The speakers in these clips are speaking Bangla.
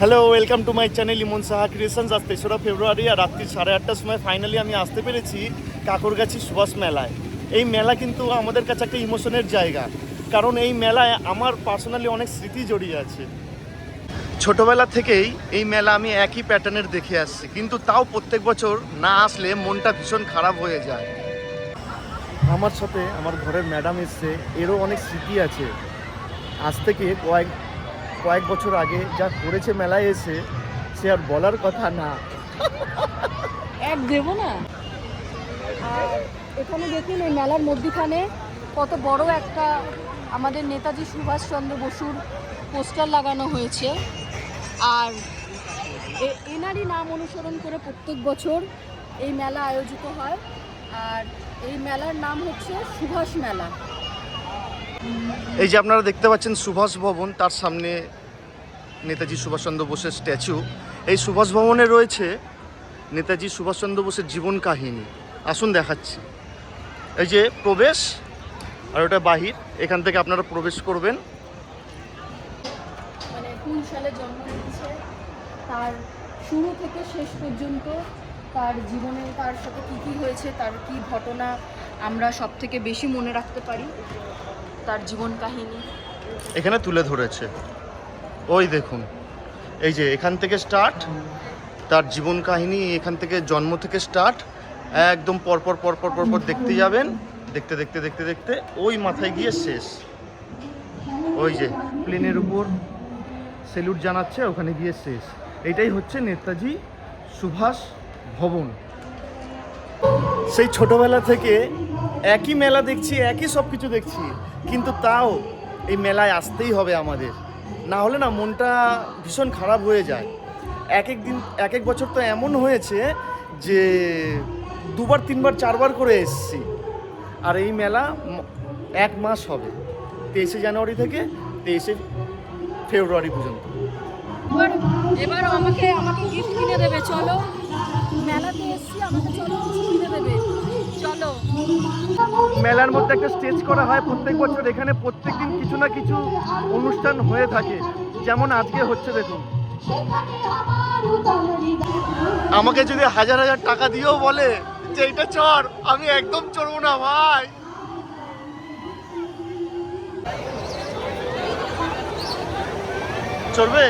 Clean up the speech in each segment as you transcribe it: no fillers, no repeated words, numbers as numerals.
Hello, welcome to my channel Emon Saha creations. আজ 3রা ফেব্রুয়ারি আর রাত্রি 8:30টার সময় ফাইনালি আমি আসতে পেরেছি কাকরগাছি সুভাষ মেলায়। এই মেলা কিন্তু আমাদের কাছে একটা ইমোশনের জায়গা, কারণ এই মেলায় আমার পার্সোনালি অনেক স্মৃতি জড়িয়ে আছে। ছোটোবেলা থেকেই এই মেলা আমি একই প্যাটার্নের দেখে আসছি, কিন্তু তাও প্রত্যেক বছর না আসলে মনটা ভীষণ খারাপ হয়ে যায়। আমার সাথে আমার ঘরের ম্যাডাম এসছে, এরও অনেক স্মৃতি আছে। আজ থেকে কয়েক বছর আগে যা করেছে মেলায় এসে, সে আর বলার কথা না। এক দেব না। আর এখানে দেখুন, এই মেলার মধ্যখানে কত বড় একটা আমাদের নেতাজি সুভাষচন্দ্র বসুর পোস্টার লাগানো হয়েছে। আর এনারই নাম অনুসরণ করে প্রত্যেক বছর এই মেলা আয়োজিত হয়। আর এই মেলার নাম হচ্ছে সুভাষ মেলা। এই যে আপনারা দেখতে পাচ্ছেন সুভাষ ভবন, তার সামনে নেতাজি সুভাষচন্দ্র বোসের স্ট্যাচু। এই সুভাষ ভবনে রয়েছে নেতাজি সুভাষচন্দ্র বোসের জীবন কাহিনী। আসুন দেখাচ্ছি। এই যে প্রবেশ, আর ওটা বাহির। এখান থেকে আপনারা প্রবেশ করবেন। মানে কোন সালে জন্ম নিয়েছে, তার শুরু থেকে শেষ পর্যন্ত তার জীবনে তার সাথে কী কী হয়েছে, তার কী ঘটনা আমরা সব থেকে বেশি মনে রাখতে পারি, তার জীবন কাহিনী এখানে তুলে ধরেছে। ওই দেখুন, এই যে এখান থেকে স্টার্ট, তার জীবন কাহিনী এখান থেকে জন্ম থেকে স্টার্ট। একদম পরপর পরপর পরপর দেখতে যাবেন, দেখতে দেখতে দেখতে দেখতে ওই মাথায় গিয়ে শেষ। ওই যে প্লেনের উপর স্যালুট জানাচ্ছে, ওখানে গিয়ে শেষ। এটাই হচ্ছে নেতাজি সুভাষ ভবন। সেই ছোটবেলা থেকে একই মেলা দেখছি, একই সব কিছু দেখছি, কিন্তু তাও এই মেলায় আসতেই হবে আমাদের, না হলে না মনটা ভীষণ খারাপ হয়ে যায়। এক এক বছর তো এমন হয়েছে যে 2বার 3বার 4বার করে এসেছি। আর এই মেলা 1 মাস হবে, 23শে জানুয়ারি থেকে 23শে ফেব্রুয়ারি পর্যন্ত। এবার আমাকে গিফট কিনে দেবে, চলো মেলাতে এসছি, আমাকে চলো কিনে দেবে, চলো। মেলার মধ্যে একটা স্টেজ করা হয় প্রত্যেক বছর। এখানে প্রত্যেক দিন কিছু না কিছু অনুষ্ঠান হয়ে থাকে, যেমন আজকে হচ্ছে। দেখুন, আমাকে যদি 1000 টাকা দিয়েও বলে যে এইটা চড়, আমি একদম চড়বো না ভাই। চলবে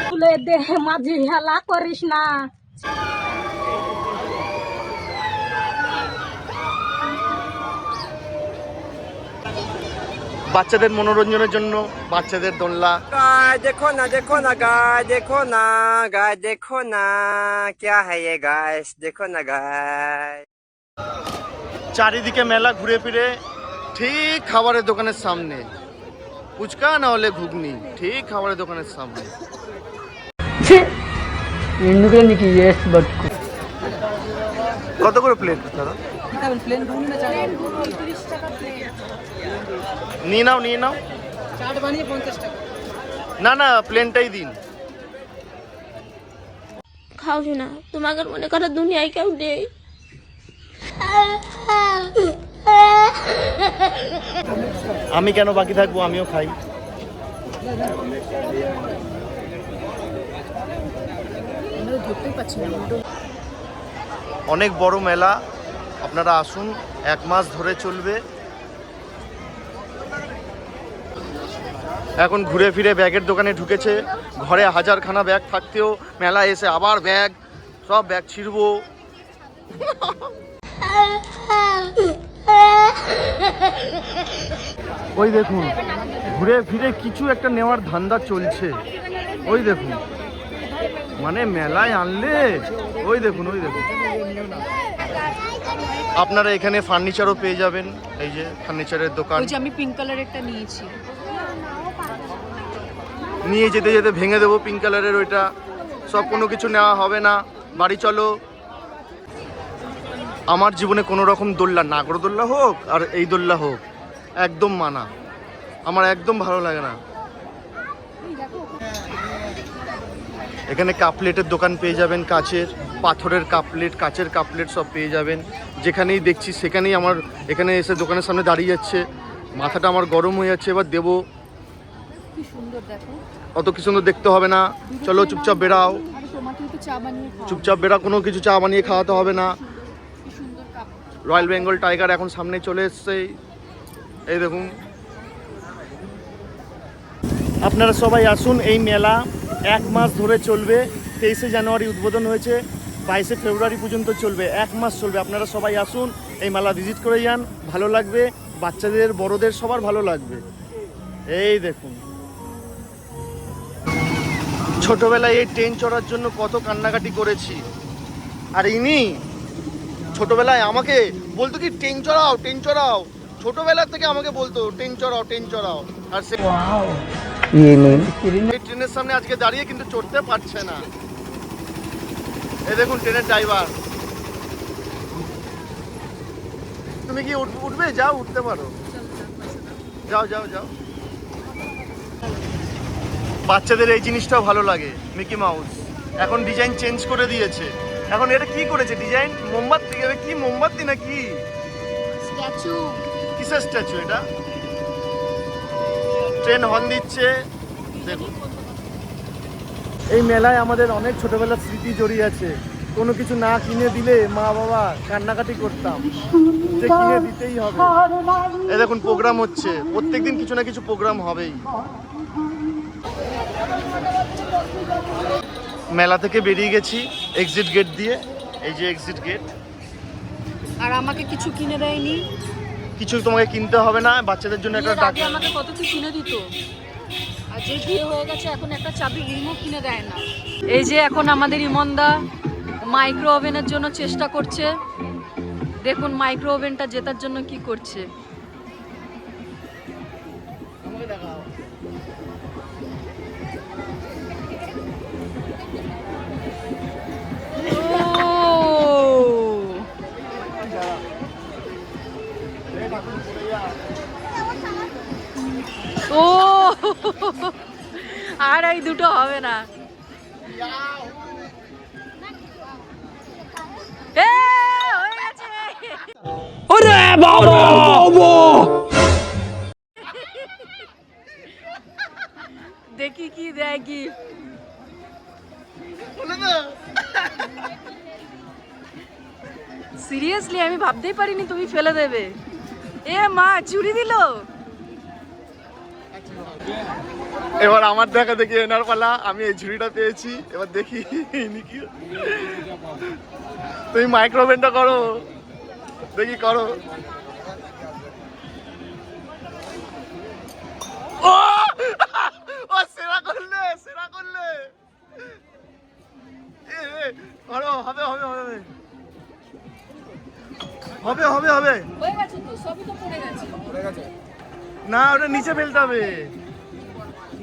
তুলে দেহ মাঝে হেলা করিস না। বাচ্চাদের মনোরঞ্জনের জন্য বাচ্চাদের দোলনা। गाय देखो ना गाय देखो ना गाय देखो ना क्या है ये गाय देखो ना गाय। চারিদিকে মেলা ঘুরে ফিরে ঠিক খাবারের দোকানের সামনে, ফুচকা না হলে ঘুগনি, ঠিক খাবারের দোকানের সামনে। কত করে প্লেট দাদা? নিয়ে নাও চাট বানিয়ে 50 টাকা। না প্লেনটাই দিন। খাও না, তোমাকে মনে করো দুনিয়ায় কেউ নেই। আমি কেন বাকি থাকবো, আমিও খাই। অনেক বড় মেলা, আপনারা আসুন, 1 মাস ধরে চলবে। এখন ঘুরে ফিরে ব্যাগের দোকানে ঢুকেছে। ঘরে 1000খানা ব্যাগ থাকতেও মেলা এসে আবার ব্যাগ, সব ব্যাগ ছিঁড়বো। ওই দেখুন, ঘুরে ফিরে কিছু একটা নেওয়ার ধান্দা চলছে। ওই দেখুন, মানে মেলায় আনলে ওই দেখুন আপনারা এখানে ফার্নিচারও পেয়ে যাবেন। এই যে ফার্নিচারের দোকান। ওই যে আমি পিঙ্ক কালারেরটা নিয়েছি, নিয়ে যেতে যেতে ভেঙে দেবো পিঙ্ক কালারের ওইটা। সব কোনো কিছু নেওয়া হবে না, বাড়ি চলো। আমার জীবনে কোনো রকম দোল্লা, নাগরদোল্লা হোক আর এই দোল্লা হোক, একদম মানা। আমার একদম ভালো লাগে না। এখানে কাপলেটের দোকান পেয়ে যাবেন, কাচের, পাথরের কাপলেট, কাচের কাপলেট সব পেয়ে যাবেন। যেখানেই দেখছি সেখানেই আমার এখানে এসে দোকানের সামনে দাঁড়িয়ে যাচ্ছে, মাথাটা আমার গরম হয়ে যাচ্ছে। এবার দেবো কি সুন্দর দেখো। অত কি সুন্দর দেখতে হবে না, চলো চুপচাপ বেরাও, আরে তোমাকে তো চা বানিয়ে খাও। চুপচাপ বেরা, কোনো কিছু চা বানিয়ে খাওয়াতে হবে না। কি সুন্দর কাপ। রয়্যাল বেঙ্গল টাইগার এখন সামনে চলে এসছে, এই দেখুন। আপনারা সবাই আসুন, এই মেলা 1 মাস ধরে চলবে। 23শে জানুয়ারি উদ্বোধন হয়েছে, 22শে ফেব্রুয়ারি পর্যন্ত চলবে, 1 মাস চলবে। আপনারা সবাই আসুন, এই মেলা ভিজিট করে যান, ভালো লাগবে, বাচ্চাদের বড়দের সবার ভালো লাগবে। এই দেখুন, ছোটবেলায় এই ট্রেন চড়ার জন্য কত কান্নাকাটি করেছি। আর ইনি ছোটবেলায় আমাকে বলতো কি ট্রেন চড়াও ট্রেন চড়াও, ছোটবেলা থেকে আমাকে বলতো ট্রেন চড়াও ট্রেন চড়াও। আর সে এই ট্রেনের সামনে আজকে দাঁড়িয়ে কিন্তু চড়তে পারছে না। এই দেখুন ট্রেনের ড্রাইভার। তুমি কি উঠবে? যাও, উঠতে পারো, যাও যাও যাও। বাচ্চাদের এই জিনিসটাও ভালো লাগে, মিকি মাউস। এখন ডিজাইন চেঞ্জ করে দিয়েছে। এখন এটা কি করেছে ডিজাইন? মোমবাতি, কি মোমবাতি না কি? স্ট্যাচু। কিসের স্ট্যাচু এটা? ট্রেন হর্ন দিচ্ছে, দেখুন। এই মেলায় আমাদের অনেক ছোটবেলার স্মৃতি জড়িয়ে আছে। কোনো কিছু না কিনে দিলে মা বাবা কান্নাকাটি করতাম, যে কিনে দিতেই হবে। এই দেখুন প্রোগ্রাম হচ্ছে, প্রত্যেকদিন কিছু না কিছু প্রোগ্রাম হবেই। মেলা থেকে বেরিয়ে গেছি এক্সিট গেট দিয়ে, এই যে এক্সিট গেট। আর আমাকে কিছু কিনে দেয়নি। কিছু তোমাকে কিনতে হবে না, বাচ্চাদের জন্য একটা আগে আমাকে কত কিছু কিনে দিত। আর যে বিয়ে হয়ে গেছে এখন একটা চাবি রিমোট কিনে দেয় না। এই যে এখন আমাদের ইমনদা মাইক্রো ওভেনের জন্য চেষ্টা করছে। দেখুন মাইক্রো ওভেনটা জেতার জন্য কি করছে। ও আর এই দুটো হবে না। এ, হয়ে গেছে। দেখি কি দেয় কি। সিরিয়াসলি আমি ভাবতেই পারিনি তুমি ফেলে দেবে। এ মা, চুরি দিল। এবার আমার দেখা দেখি এনার পালা। আমি এই ঝুড়িটা পেয়েছি, এবার দেখি ইনি কি। তুমি মাইক্রোওভেনটা করো, দেখি করো। ও ও সেরা করলে, সেরা করলে। করো, হবে হবে হবে হবে হবে হবে। হয়ে গেছে তো, সবই তো পড়ে গেছে। না, ওটা নিচে ফেলতে হবে,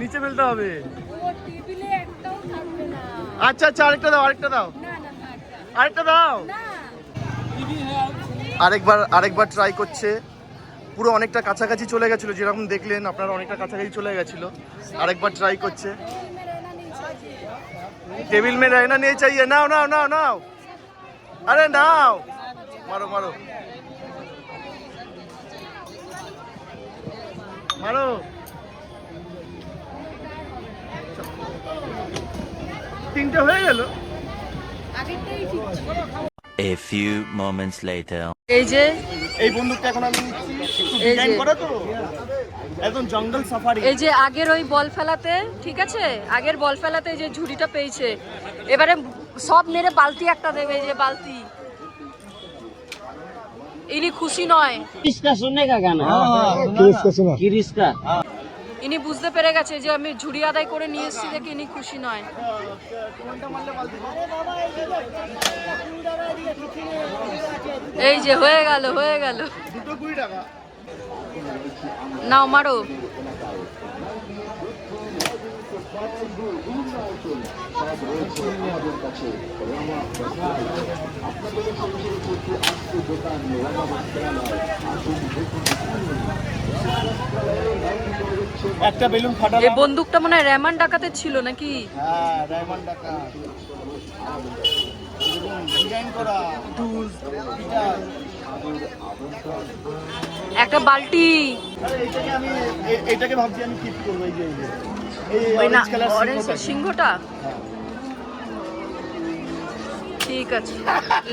নিচে ফেলতে হবে। ও টেবিলে একটাও থাকবে না। আচ্ছা আচ্ছা, আরেকটা দাও, আরেকটা দাও, না না না, আরেকটা দাও। না। আরেকবার ট্রাই করছে। পুরো অনেকটা কাছাকাছি চলে গেছিল, যেরকম দেখলেন আপনারা, অনেকটা কাছাকাছি চলে গেছিল। আরেকবার ট্রাই করছে। টেবিল মে रहना नहीं चाहिए। নাও নাও নাও নাও, আরে নাও, মারো মারো মারো। তিনটে হয়ে গেল। আগেরটাই ঠিক ছিল। A few moments later. এই যে এই বন্দুকটা এখন আমি নিচ্ছি, একটু এই ডিজাইন যে। করা তো, একদম জঙ্গল সাফারি। এই যে আগের ওই বল ফেলাতে, ঠিক আছে, আগের বল ফেলাতে এই যে ঝুড়িটা পেয়েছে। এবারে সব মেরে বালতি একটা দেবে, এই যে বালতি। ইনি খুশি নয়। किसका सुनने का गाना किसका ইনি বুঝতে পেরে গেছে যে আমি ঝুড়ি আদায় করে নিয়ে এসেছি দেখে ইনি খুশি নয়। এই যে হয়ে গেল, হয়ে গেল। দুটো 20 টাকা। নাও মারো। একটা বেলুন ফাটালাম। এই বন্দুকটা মনে হয় রেমান ডাকাতের ছিল নাকি? হ্যাঁ, ডায়মন্ড টাকা। ডিজাইন করা টুলস, এটা একটা বালতি। এইটাকে আমি এইটাকে ভাবছি আমি কিপ করবো, এই যে এই ওই না অরেঞ্জ কালার অরেঞ্জ সিংহটা। ঠিক আছে,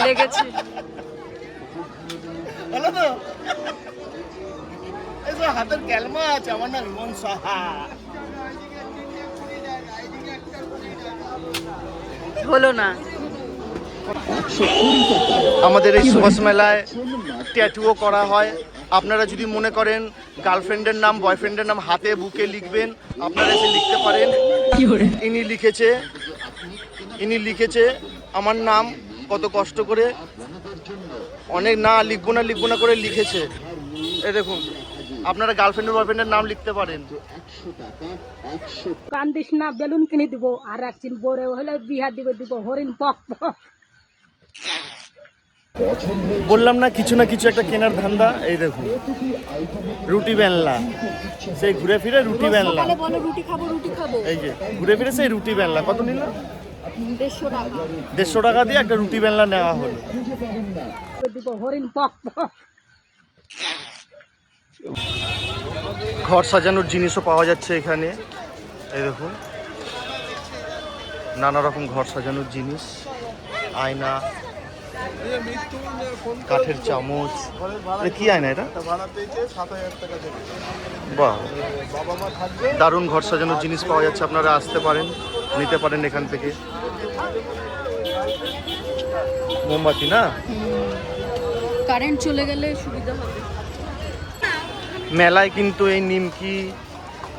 লেগেছে। হলো তো? এই যে হাতের ক্যালমা আছে আমার না, রিমন সাহা। হলো না। আমাদের এই সুভাষ মেলায় ট্যাটুও করা হয়। আপনারা যদি মনে করেন গার্লফ্রেন্ডের নাম বয়ফ্রেন্ডের নাম হাতে বুকে লিখবেন, আপনারা এসে লিখতে পারেন। ইনি লিখেছে আমার নাম কত কষ্ট করে, অনেক না লিখবো না করে লিখেছে। এই দেখুন, আপনারা গার্লফ্রেন্ডের বয়ফ্রেন্ডের নাম লিখতে পারেন। কান্দিস না, বেলুন কিনে দিব, আর একদিন বড় হলে বিহা দিব হরিণ পক পক। বললাম না কিছু একটা কেনার ধান্দা। এই দেখুন রুটি বেলনা, সেই ঘুরে ফিরে রুটি বেলনা। সকালে বলো রুটি খাবো। এই যে ঘুরে ফিরে সেই রুটি বেলনা কত নিল? 150 টাকা। 150 টাকা দিয়ে একটা রুটি বেলনা নেওয়া হলো। দিব হরিণ পক পক। ঘর সাজানোর জিনিসও পাওয়া যাচ্ছে এখানে। এই দেখুন নানা রকম ঘর সাজানোর জিনিস, আয়না, কাঠের চামচ। এটা কি আয়না এটা? বাহ, দারুণ ঘর সাজানোর জিনিস পাওয়া যাচ্ছে। আপনারা আসতে পারেন, নিতে পারেন এখান থেকে। মোমবাতি না, কারেন্ট চলে গেলে সুবিধা হবে। মেলায় কিন্তু এই নিমকি,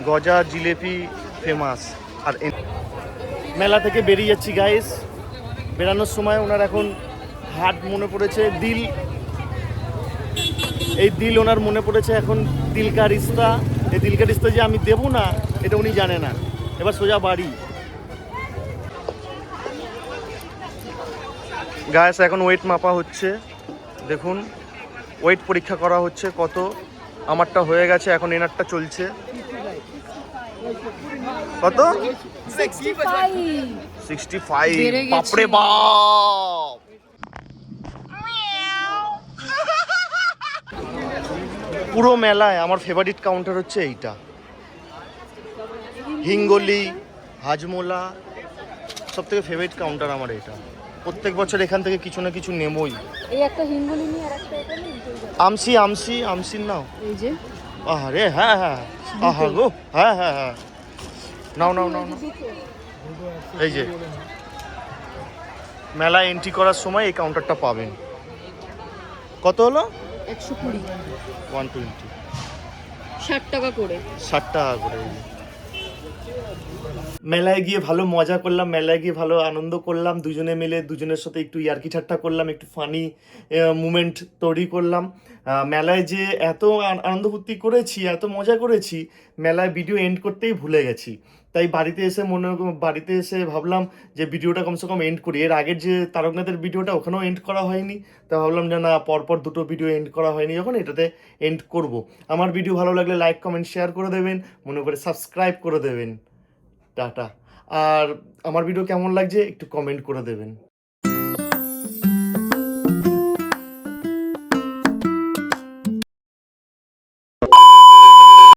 গজা, জিলেপি ফেমাস। আর মেলা থেকে বেরিয়ে যাচ্ছি গাইস। বেরানোর সময় ওনার এখন হাট মনে পড়েছে, দিল, এই দিল ওনার মনে পড়েছে এখন। দিল কা রিস্তা, এই দিল কা রিস্তা যে আমি দেবো না এটা উনি জানে না। এবার সোজা বাড়ি। গাইস এখন ওয়েট মাপা হচ্ছে, দেখুন ওয়েট পরীক্ষা করা হচ্ছে কত। আমারটা হয়ে গেছে, এখন এনারটা চলছে। কত? 65। বেড়ে গেছে। বাপরে বাপ। পুরো মেলায় আমার ফেভারিট কাউন্টার হচ্ছে এইটা, হিঙ্গলি হাজমোলা। সব থেকে ফেভারিট কাউন্টার আমার এটা। প্রত্যেক বছর এখান থেকে কিছু না কিছু নেবই। এই একটা হিঙ্গুলি নিয়ে আর একটা এটা নিয়ে। আমসির নাও। এই যে আরে হ্যাঁ, আহা গো, হ্যাঁ, নাও। এই যে মেলা এন্ট্রি করার সময় এই কাউন্টারটা পাবেন। কত হলো? 120, 120, 60 টাকা করে। 60 টাকা করে। মেলায় গিয়ে ভালো মজা করলাম, মেলায় গিয়ে ভালো আনন্দ করলাম। দুজনে মিলে দুজনের সাথে একটু ইয়ার্কি ঠাট্টা করলাম, একটু ফানি মুমেন্ট তৈরি করলাম। মেলায় যে এত আনন্দ ফুর্তি করেছি, এত মজা করেছি, মেলায় ভিডিও এন্ড করতেই ভুলে গেছি। তাই বাড়িতে এসে ভাবলাম যে ভিডিওটা কমসে কম এন্ড করি। এর আগের যে তারকনাথের ভিডিওটা ওখানেও এন্ড করা হয়নি, তা ভাবলাম যে না, পরপর দুটো ভিডিও এন্ড করা হয়নি যখন, এটাতে এন্ড করব। আমার ভিডিও ভালো লাগলে লাইক কমেন্ট শেয়ার করে দেবেন, মনে করে সাবস্ক্রাইব করে দেবেন। টাটা। আর আমার ভিডিও কেমন লাগছে একটু কমেন্ট করে দেবেন।